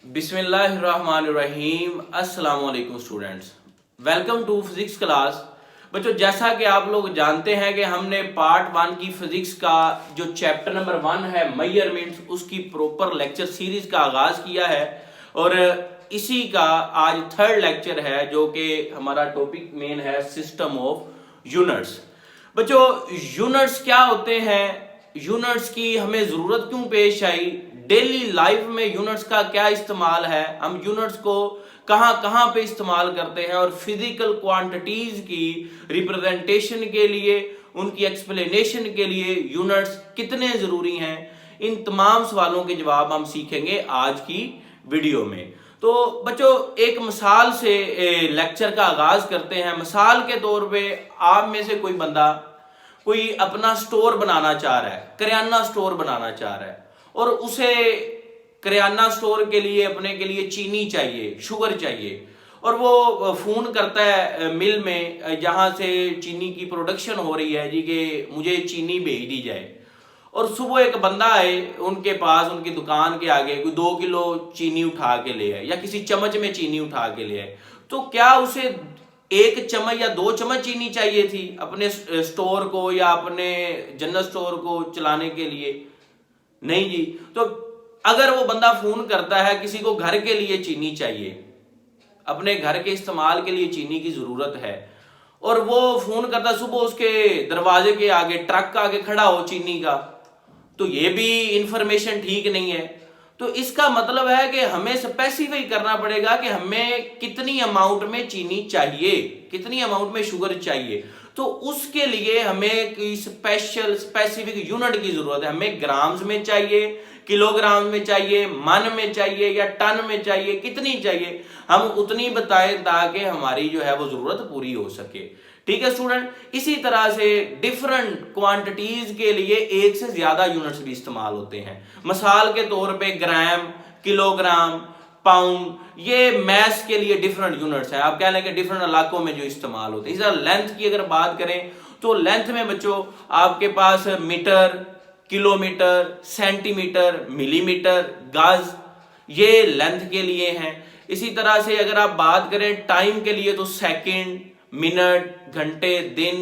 बिस्मिल्लाहिर्रहमानिर्रहीम। अस्सलाम वालेकुम students, welcome to physics class. बच्चों, जैसा कि आप लोग जानते हैं कि हमने पार्ट 1 की फिजिक्स का जो चैप्टर नंबर 1 है मेजरमेंट्स, उसकी प्रॉपर लेक्चर सीरीज का आगाज किया है और इसी का आज थर्ड लेक्चर है जो कि हमारा टॉपिक मेन है सिस्टम ऑफ यूनिट्स। बच्चों, यूनिट्स क्या होते हैं, यूनिट्स की हमें जरूरत क्यों पेश आई, डेली लाइफ में यूनिट्स का क्या इस्तेमाल है, हम यूनिट्स को कहां कहां पे इस्तेमाल करते हैं और फिजिकल क्वांटिटीज की रिप्रेजेंटेशन के लिए, उनकी एक्सप्लेनेशन के लिए यूनिट्स कितने जरूरी हैं, इन तमाम सवालों के जवाब हम सीखेंगे आज की वीडियो में। तो बच्चों, एक मिसाल से लेक्चर का आगाज करते हैं। मिसाल के तौर पे आप में से कोई बंदा कोई अपना स्टोर बनाना चाह रहा है, करियाना स्टोर बनाना चाह रहा है और उसे करियाना स्टोर के लिए अपने के लिए चीनी चाहिए, शुगर चाहिए, और वो फोन करता है मिल में जहां से चीनी की प्रोडक्शन हो रही है जी कि मुझे चीनी भेज दी जाए। और सुबह एक बंदा आए उनके पास, उनकी दुकान के आगे कोई 2 किलो चीनी उठा के ले आए या किसी चम्मच में चीनी उठा के ले आए, तो क्या उसे 1 चम्मच या 2 चम्मच चीनी चाहिए थी अपने स्टोर को या अपने जनरल स्टोर को चलाने के लिए? नहीं जी। तो अगर वो बंदा फोन करता है, किसी को घर के लिए चीनी चाहिए, अपने घर के इस्तेमाल के लिए चीनी की जरूरत है, और वो फोन करता सुबह, उसके दरवाजे के आगे ट्रक आगे खड़ा हो चीनी का, तो ये भी इंफॉर्मेशन ठीक नहीं है। तो इसका मतलब है कि हमें स्पेसिफाई करना पड़ेगा कि हमें कितनी अमाउंट में चीनी चाहिए, कितनी अमाउंट में शुगर चाहिए। तो उसके लिए हमें कोई स्पेशल स्पेसिफिक यूनिट की जरूरत है। हमें ग्राम्स में चाहिए, किलोग्राम में चाहिए, मन में चाहिए या टन में चाहिए, कितनी चाहिए हम उतनी बताएं ताकि हमारी जो है वो जरूरत पूरी हो सके। ठीक है स्टूडेंट, इसी तरह से डिफरेंट क्वांटिटीज के लिए एक से ज्यादा यूनिट्स भी इस्तेमाल होते हैं। मिसाल के तौर पे ग्राम, किलोग्राम, पाउंड, ये मैस के लिए डिफरेंट यूनिट्स हैं। आप कह लें कि डिफरेंट इलाकों में जो इस्तेमाल होते हैं। इसी तरह लेंथ की अगर बात करें तो लेंथ में बच्चों आपके पास मीटर, किलोमीटर, सेंटीमीटर, मिलीमीटर, गज, ये लेंथ के लिए हैं। इसी तरह से अगर आप बात करें टाइम के लिए तो सेकंड, मिनट, घंटे, दिन,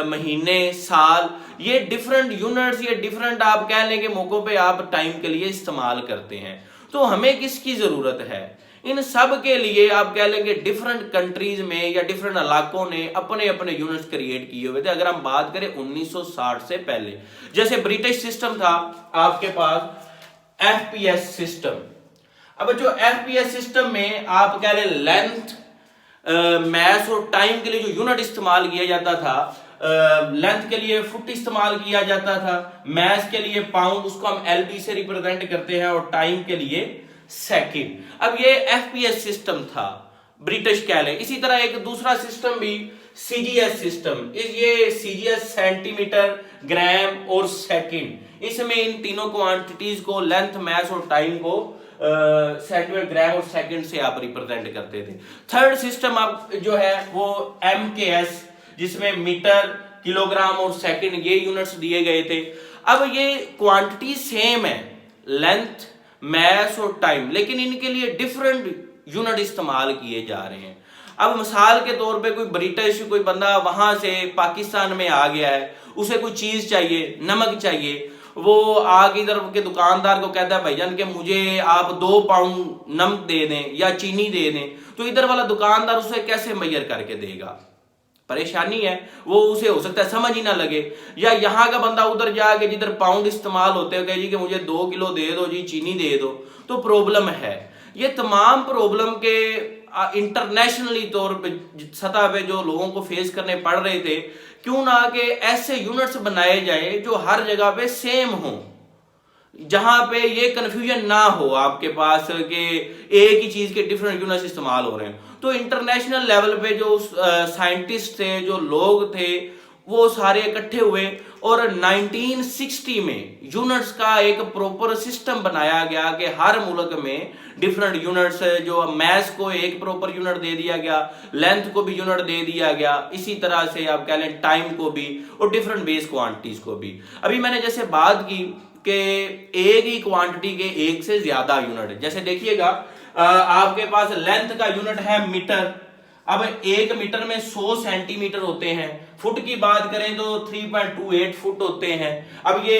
महीने, साल, ये डिफरेंट यूनिट्स, ये डिफरेंट आप कह लें कि मौकों पे आप टाइम के लिए इस्तेमाल करते हैं। तो हमें किसकी जरूरत है? इन सब के लिए आप कह लेंगे डिफरेंट कंट्रीज में या डिफरेंट इलाकों ने अपने अपने यूनिट्स क्रिएट किए हुए थे। अगर हम बात करें 1960 से पहले, जैसे ब्रिटिश सिस्टम था आपके पास एफपीएस सिस्टम। अब जो एफपीएस सिस्टम में आप कह रहे लेंथ, मैस और टाइम के लिए जो यूनिट इस्तेमाल किया जाता था, लेंथ के लिए फुट इस्तेमाल किया जाता था, मैस के लिए पाउंड, उसको हम एलबी से रिप्रेजेंट करते हैं, और टाइम के लिए सेकंड। अब ये एफपीएस सिस्टम था, ब्रिटिश कह लें। इसी तरह एक दूसरा सिस्टम भी सीजीएस सिस्टम, ये सीजीएस सेंटीमीटर, ग्राम और सेकंड, इसमें इन तीनों क्वांटिटीज को, लेंथ, मैस और टाइम को सेंटीमीटर, ग्राम और सेकंड से आप रिप्रेजेंट करते थे। थर्ड सिस्टम आप जो है वो एमकेएस, जिसमें मीटर, किलोग्राम और सेकंड ये यूनिट्स दिए गए थे। अब ये क्वांटिटी सेम है, लेंथ, मैस और टाइम, लेकिन इनके लिए डिफरेंट यूनिट इस्तेमाल किए जा रहे हैं। अब मिसाल के तौर पे कोई ब्रिटिश कोई बंदा वहां से पाकिस्तान में आ गया है, उसे कोई चीज चाहिए, नमक चाहिए, वो आगे इधर के दुकानदार को कहता है भाईजान कि मुझे आप 2 पाउंड नमक दे दें या चीनी दे दें, तो इधर वाला दुकानदार उसे कैसे मेजर करके देगा? परेशानी है, वो उसे हो सकता है समझ ही ना लगे। या यहाँ का बंदा उधर जाके जिधर पाउंड इस्तेमाल होते हैं, कहे जी कि मुझे 2 किलो दे दो जी, चीनी दे दो, तो प्रॉब्लम है। ये तमाम प्रॉब्लम के इंटरनेशनली तौर पे सतह पे जो लोगों को फेस करने पड़ रहे थे, क्यों ना कि ऐसे यूनिट्स बनाए जाए जो हर जगह पे सेम हो, जहां पे ये कंफ्यूजन ना हो आपके पास कि एक ही चीज के डिफरेंट यूनिट्स इस्तेमाल हो रहे हैं। तो इंटरनेशनल लेवल पे जो साइंटिस्ट थे, जो लोग थे, वो सारे इकट्ठे हुए और 1960 में यूनिट्स का एक प्रॉपर सिस्टम बनाया गया कि हर मुल्क में डिफरेंट यूनिट्स, जो मैस को एक प्रॉपर यूनिट दे दिया गया, लेंथ को भी यूनिट दे दिया गया, इसी तरह से आप कह लें टाइम को भी और डिफरेंट बेस क्वांटिटीज को भी। अभी मैंने जैसे बात की के एक ही क्वांटिटी के एक से ज्यादा यूनिट है। जैसे देखिएगा आपके पास लेंथ का यूनिट है मीटर। अब एक मीटर में 100 सेंटीमीटर होते हैं। फुट की बात करें तो 3.28 फुट होते हैं। अब ये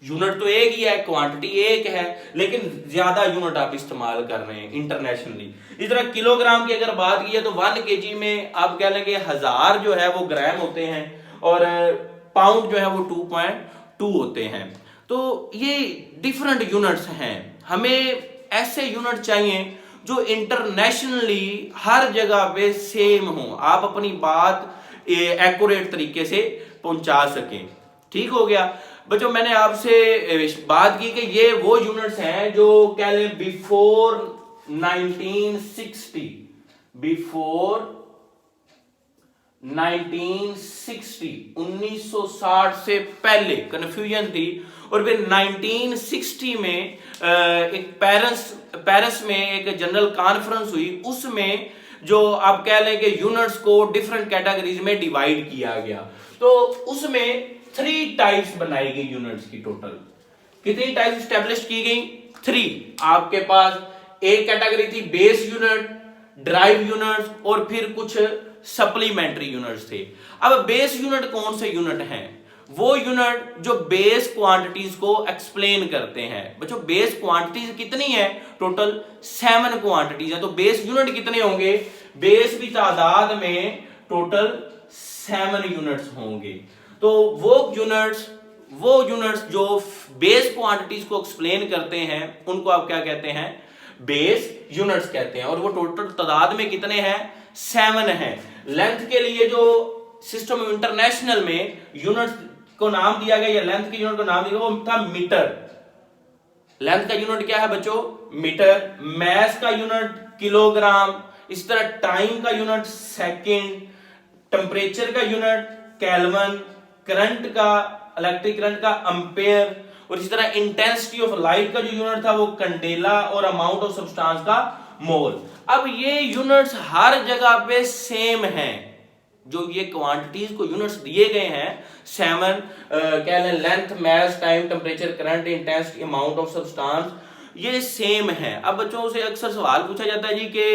यूनिट तो एक ही है, क्वांटिटी एक है, लेकिन ज्यादा यूनिट आप इस्तेमाल कर रहे हैं इंटरनेशनली। इस तरह किलोग्राम की अगर बात की है तो 1 kg में आप कह लेंगे 1000 जो है वो ग्राम होते हैं और पाउंड जो है वो 2.2 होते हैं। तो ये डिफरेंट यूनिट्स हैं। हमें ऐसे यूनिट चाहिए जो इंटरनेशनली हर जगह पे सेम हो, आप अपनी बात एक्यूरेट तरीके से पहुंचा सकें। ठीक हो गया बच्चों, मैंने आपसे बात की कि ये वो यूनिट्स हैं जो कह लें बिफोर 1960 1960 से पहले कंफ्यूजन थी। और फिर 1960 में एक पेरिस में एक जनरल कॉन्फ्रेंस हुई, उसमें जो आप कह लें कि यूनिट्स को डिफरेंट कैटेगरीज में डिवाइड किया गया। तो उसमें 3 टाइप्स बनाई गई यूनिट्स की। टोटल कितनी टाइप्स स्टैब्लिश की गई? 3। आपके पास एक कैटेगरी थी बेस यूनिट, ड्राइव यूनिट्स और फिर कुछ सप्लीमेंट्री यूनिट्स थे। अब बेस यूनिट कौन से यूनिट हैं? वो यूनिट जो बेस क्वांटिटीज को एक्सप्लेन करते हैं। बच्चों बेस क्वांटिटीज कितनी है? टोटल 7 क्वांटिटीज है। तो बेस यूनिट कितने होंगे? बेस की तादाद में टोटल 7 यूनिट्स होंगे। तो वो यूनिट्स जो बेस क्वांटिटीज को एक्सप्लेन करते हैं उनको आप क्या कहते हैं? बेस यूनिट्स कहते हैं। और वो टोटल तादाद में कितने हैं? 7 हैं। लेंथ के लिए जो सिस्टम इंटरनेशनल में यूनिट्स को नाम दिया गया या लेंथ के यूनिट को नाम दिया गया वो था मीटर। लेंथ का यूनिट क्या है बच्चों? मीटर। मैस का यूनिट किलोग्राम। इस तरह टाइम का यूनिट सेकंड, टेम्परेचर का यूनिट केल्विन, करंट का, इलेक्ट्रिक करंट का एम्पेयर, और इसी तरह इंटेंसिटी ऑफ लाइट का जो यूनिट था वो कैंडेला, और अमाउंट ऑफ सब्सटेंस का मोल। अब ये यूनिट्स हर जगह पे सेम हैं। जो ये क्वांटिटीज को यूनिट्स दिए गए हैं 7 कह लें, length, mass, time, temperature, current, intensity, amount of substance, ये सेम है। अब बच्चों से अक्सर सवाल पूछा जाता है जी कि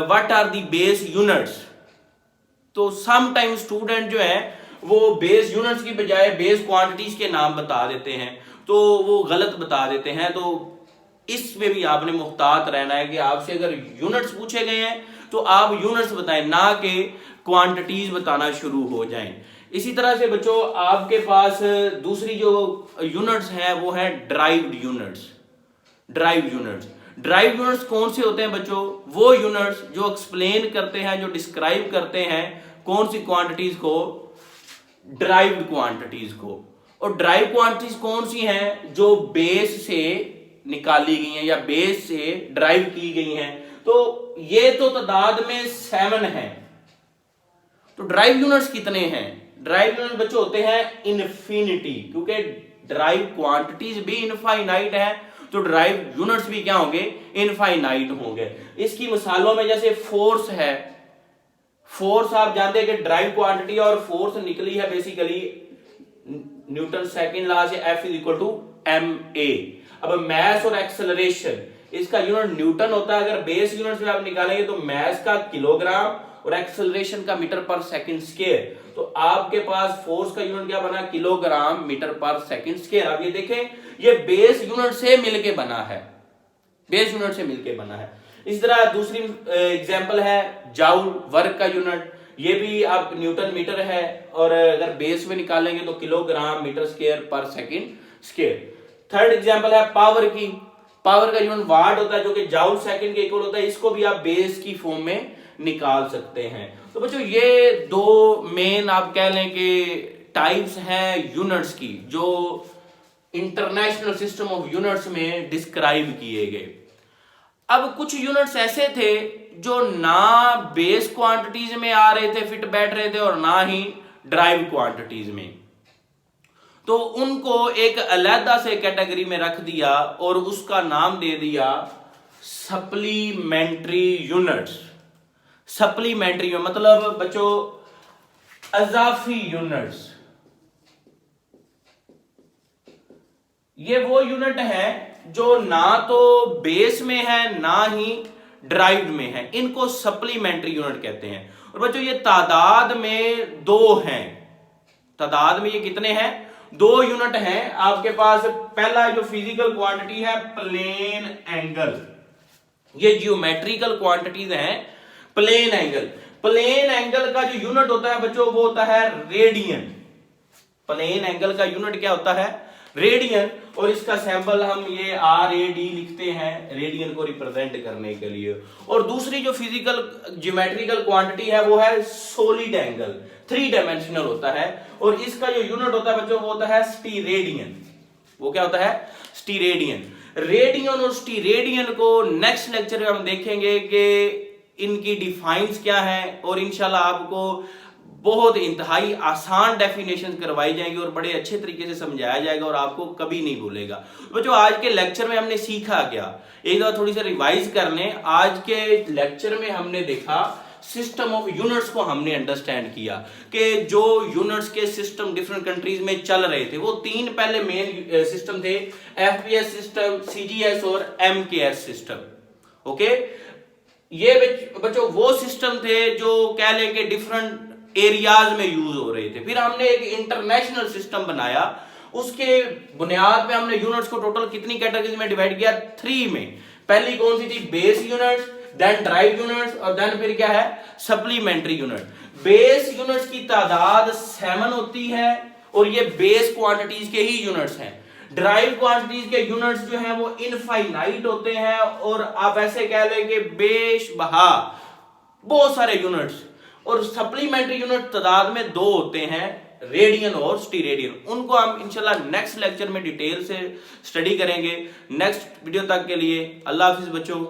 what are the base units. तो सम टाइम स्टूडेंट जो है वो बेस यूनिट्स की बजाय बेस क्वांटिटीज के नाम बता देते हैं, तो वो गलत बता देते हैं। तो इसमें भी आपने मुहतात रहना है कि आपसे अगर यूनिट्स पूछे गए हैं तो आप यूनिट्स बताएं, ना कि क्वांटिटीज बताना शुरू हो जाएं। इसी तरह से बच्चों आपके पास दूसरी जो यूनिट्स हैं वो है ड्राइव्ड यूनिट्स। ड्राइव यूनिट्स कौन से होते हैं बच्चों? वो यूनिट्स जो एक्सप्लेन करते हैं, जो डिस्क्राइब करते हैं कौन सी क्वांटिटीज को? ड्राइव्ड क्वांटिटीज को। और ड्राइव क्वांटिटीज कौन सी हैं? जो बेस से निकाली गई हैं या बेस से ड्राइव की गई हैं। तो ये तो तादाद में 7 हैं। तो ड्राइव यूनिट्स कितने हैं? ड्राइव यूनिट बच्चों होते हैं इनफिनिटी, क्योंकि ड्राइव क्वांटिटीज भी इनफाइनाइट है तो ड्राइव यूनिट्स भी क्या होंगे? इनफाइनाइट होंगे। इसकी मिसालों में जैसे फोर्स है। फोर्स आप जानते हैं कि ड्राइव क्वांटिटी, और फोर्स निकली है बेसिकली न्यूटन सेकंड लॉ से, F = ma। अब मैस और एक्सेलरेशन, इसका यूनिट न्यूटन होता है। अगर बेस यूनिट में आप निकालेंगे तो मैस का किलोग्राम और एक्सेलरेशन का मीटर पर सेकंड स्क्वायर। तो आपके पास फोर्स का यूनिट क्या बना? किलोग्राम मीटर पर सेकंड स्क्वायर। अब ये देखें, ये बेस यूनिट से मिलके बना है, बेस यूनिट से मिलके बना है। इस तरह दूसरी एग्जांपल है जाउल, वर्क का यूनिट। ये भी आप न्यूटन मीटर है, और अगर बेस में निकालेंगे तो किलोग्राम मीटर स्क्वायर पर सेकंड स्क्वायर। थर्ड एग्जांपल है पावर की। पावर का यूनिट वाट होता है, जो कि जाउल सेकंड के इक्वल होता है। इसको भी आप बेस की फॉर्म में निकाल सकते हैं। तो बच्चों ये 2 मेन आप कह लें कि टाइप्स हैं यूनिट्स की, जो इंटरनेशनल सिस्टम ऑफ यूनिट्स में डिस्क्राइब किए गए। अब कुछ यूनिट्स ऐसे थे जो ना बेस क्वांटिटीज में आ रहे थे, फिट बैठ रहे थे, और ना ही ड्राइव क्वांटिटीज में। तो उनको एक अलहदा से कैटेगरी में रख दिया और उसका नाम दे दिया सप्लीमेंट्री यूनिट्स। सप्लीमेंट्री मतलब बच्चों अजाफी यूनिट्स। ये वो यूनिट है जो ना तो बेस में है ना ही ड्राइव्ड में है, इनको सप्लीमेंट्री यूनिट कहते हैं। और बच्चों ये तादाद में दो हैं, तादाद में ये कितने हैं, दो यूनिट हैं आपके पास। पहला जो फिजिकल क्वांटिटी है प्लेन एंगल, ये जियोमेट्रिकल क्वांटिटीज हैं प्लेन एंगल। प्लेन एंगल का जो यूनिट होता है बच्चों वो होता है रेडियन। प्लेन एंगल का यूनिट क्या होता है, रेडियन। और इसका सैंपल हम ये RAD लिखते हैं रेडियन को रिप्रेजेंट करने के लिए। और दूसरी जो फिजिकल ज्योमेट्रिकल क्वांटिटी है वो है सॉलिड एंगल, 3 डायमेंशनल होता है। और इसका जो यूनिट होता है बच्चों वो होता है स्टीरेडियन। वो क्या होता है, स्टीरेडियन। रेडियन और स्टीरेडियन को नेक्स्ट लेक्चर में हम देखेंगे कि इनकी डिफाइंस क्या है, और इंशाल्लाह आपको बहुत इंतहाई आसान डेफिनेशन करवाई जाएंगी और बड़े अच्छे तरीके से समझाया जाएगा और आपको कभी नहीं भूलेगा। बच्चों आज के लेक्चर में हमने सीखा क्या, एक बार थोड़ी सी रिवाइज कर लें। आज के लेक्चर में हमने देखा सिस्टम ऑफ यूनिट्स को हमने अंडरस्टैंड किया कि जो यूनिट्स के सिस्टम डिफरेंट कंट्रीज में चल रहे थे वो 3 पहले मेन सिस्टम थे, FPS सिस्टम, CGS और MKS सिस्टम। ओके, ये बच्चों वो सिस्टम थे जो कह लें कि डिफरेंट एरियाज में यूज हो रहे थे। फिर हमने एक इंटरनेशनल सिस्टम बनाया, उसके बुनियाद पे हमने यूनिट्स को टोटल कितनी कैटेगरीज में डिवाइड किया, 3 में। पहली कौन सी थी, base units, then derived units, और देन फिर क्या है, सप्लीमेंट्री यूनिट। बेस यूनिट्स की तादाद 7 होती है और ये बेस क्वांटिटीज के ही यूनिट्स हैं। ड्राइव क्वांटिटीज के यूनिट्स जो हैं वो इनफाइनाइट होते हैं, और आप ऐसे कह लें कि बेशबहा बहुत सारे यूनिट्स। और सप्लीमेंट्री यूनिट तादाद में 2 होते हैं, रेडियन और स्टीरेडियन। उनको हम इंशाल्लाह नेक्स्ट लेक्चर में डिटेल से स्टडी करेंगे। नेक्स्ट वीडियो तक के लिए अल्लाह हाफिज बच्चों।